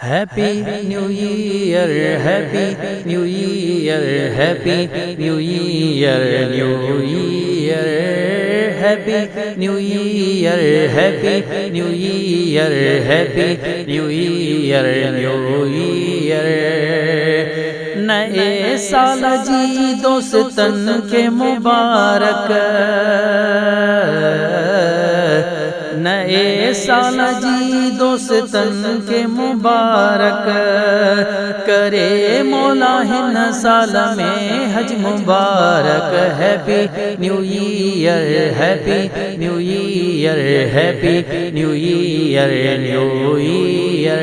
Happy New Year, Happy New Year, Happy New Year, New Year, Happy New Year, Happy New Year, Happy New Year, New Year। नए साल जी दोस्तन के मुबारक, नए साल जी दोस्तन के मुबारक, करे मौला हिन साल में हज मुबारक। Happy new year, happy new year, happy new year, new year,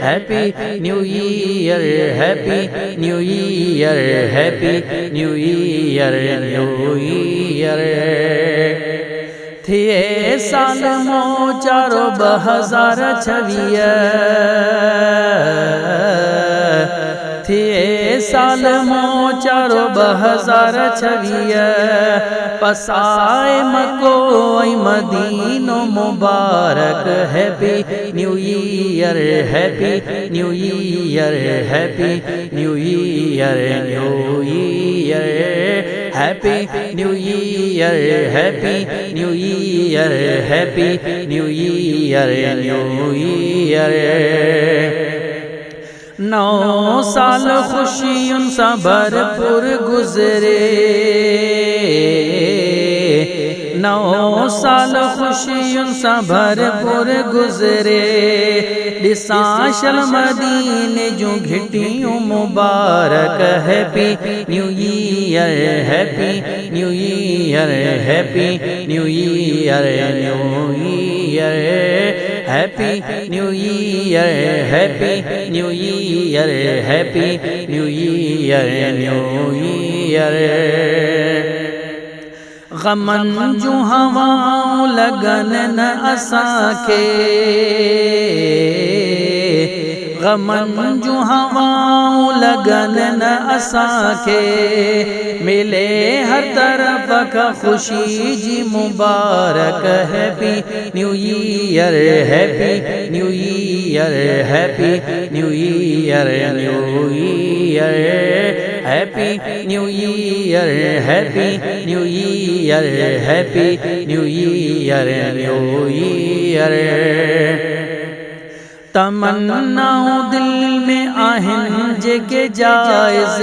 happy new year, happy new year, happy new year, new year. थिए साल मो चारो 2026, थिए साल मो चारो 2026, पसाए मको मदीनो मुबारक। Happy new year, happy new year, happy new year, new year, happy new year, happy new year, happy new year, new year. 9 साल खुशियों सा भरपूर गुजरे, 9 साल खुशियों सा भरपूर गुजरे, दिसा शल मदीने जो घिटियों मुबारक। Happy new year, happy new year, happy new year, new year, happy new year, happy new year, happy new year, new year. गमन जो हवाओं लगन न असाके, गमन जो हवाओं लगन न असाके, मिले हर तरफ का खुशी जी मुबारक। Happy new year, happy new year, happy new year, new year, happy new year, happy new year, happy new year, new year. तमन्नाओं दिल में आहिन जेके जायज़,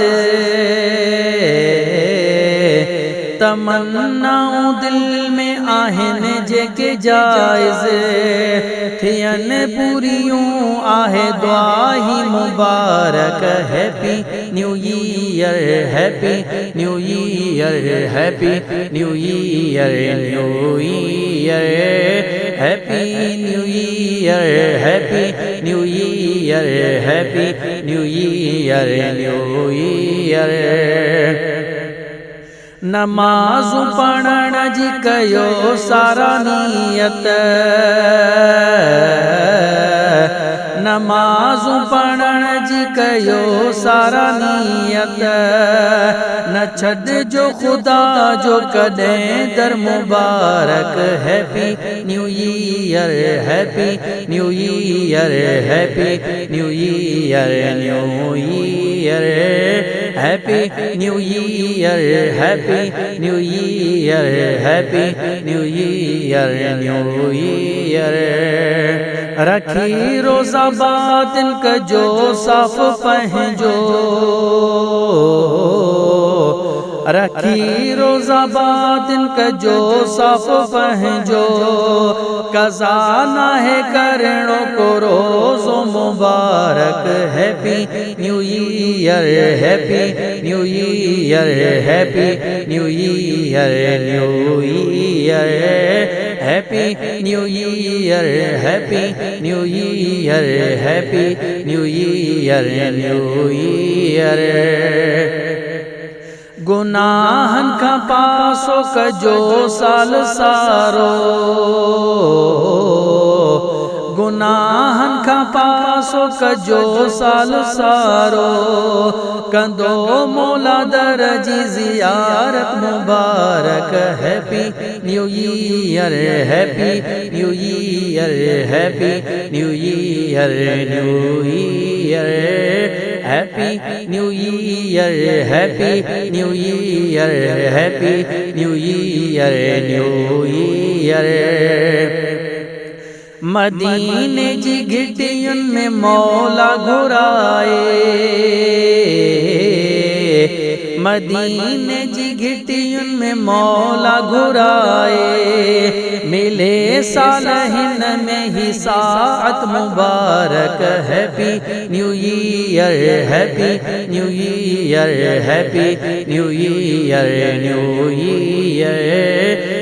तमन्नाओं दिल में आहिन जेके जायज़, थियन पूरियों आहे दुआ ही मुबारक। Happy new year, happy new year, happy new year, new year, happy new year, happy new year, happy new year, new year. नमाज पढ़ण जी कयो सारा नियत, नमाज पढ़ण जी कयो सारा नियत, न छद जो खुदा जो कदें दर मुबारक। Happy new year, happy new year, happy new year, new year, happy new year, happy new year, happy new year, new year. रखी रोज़ा बातिन कजो साफ पहजो, रखी रोज़ा बातिन कजो साफ पहजो, कज़ा ना है करणो को रोज़ो मुबारक। Happy new year, happy new year, happy new year, new year, happy new year, happy new year, happy new year, new year. गुनाहन का पासो कजो साल सारो, गुनाहन का पासो कजो साल सारो कंदो मौला दरजी जियारत मुबारक happy new year happy new year happy new year new year happy new year happy new year happy new year new year. मदीने जी घिटियुन में मौला घुराए मदीने जी घिटियुन में मौला घुराए मिले सालहिन में ही साअत मुबारक happy new year happy new year happy new year new year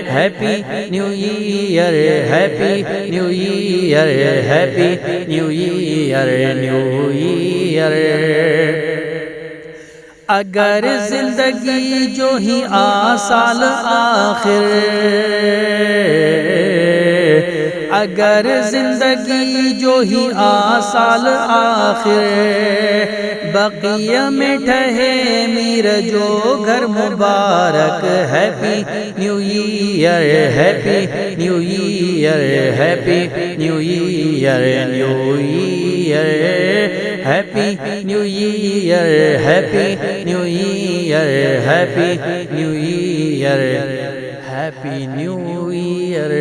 happy new year happy new year happy new year new year. अगर जिंदगी जो ही आसाल आखिर अगर जिंदगी जो ही आसाल आखिर बकिया में ठहे मीर जो घर मुबारक happy new year happy new year happy new year new year happy new year happy new year happy new year happy new year.